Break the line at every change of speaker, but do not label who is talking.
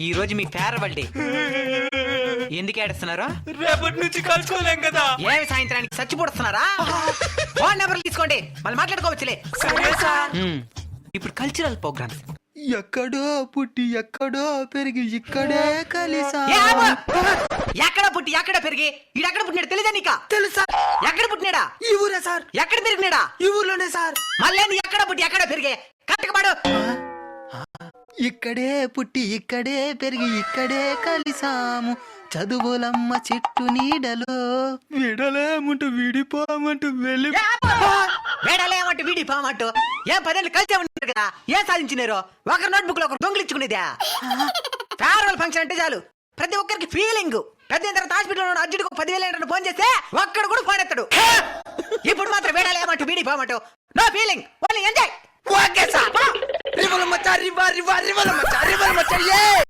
ఈ రోజు మీ farewell day. ఎందుకు ఏడుస్తున్నారు?
రేపటి నుంచి కలుసుకోలేం కదా.
ఏమి సాయంత్రానికి చచ్చిపోతున్నారా? ఫోన్ నెంబర్లు తీసుకోండి, మళ్ళీ మాట్లాడుకోవచ్చులే.
సరే సార్.
ఇప్పుడు కల్చరల్ ప్రోగ్రామ్స్.
ఎక్కడో పుట్టి ఎక్కడో పెరిగి ఇక్కడే కలిసా.
ఎక్కడ పుట్టి ఎక్కడ పెరిగి ఈడెక్కడ పుట్టినాడు తెలియదా నీకా?
తెలుసా?
ఎక్కడ పుట్టినాడా?
ఈ ఊరే సార్.
ఎక్కడ పెరిగినాడా?
ఈ ఊర్లోనే సార్.
మళ్ళీ ఎక్కడ పుట్టి ఎక్కడ పెరిగే కట్టకపాడు.
ఇక్కడే పుట్టి ఇక్కడే పెరిగి ఇక్కడే కలిసాము, చదువులమ్మ చెట్టు నీడలో విడలేమంటూ విడిపోమంటూ వెళ్ళి.
వేడాలేమంటూ వీడి పామంటూ ఏం 10 ఏళ్ళు కలిసే ఉన్నారు కదా, ఏం సాధించినారు? ఒకరి నోట్బుక్ లో ఒకరు దొంగిలించుకునేదా? ఫేర్వెల్ ఫంక్షన్ అంటే చాలు ప్రతి ఒక్కరికి ఫీలింగ్. పెద్ద తర్వాత హాస్పిటల్ అర్జెంట్ 10,000 ఫోన్ చేస్తే ఒక్కడు కూడా ఫోన్ ఎత్తాడు. ఇప్పుడు మాత్రం వేడాలేమంటూ వీడి పామంటూ no feeling, only enjoy.
Okay sir. రివల్ మచ్చా రివా రివా రివల్ మచ్చా రివల్ మచ్చా.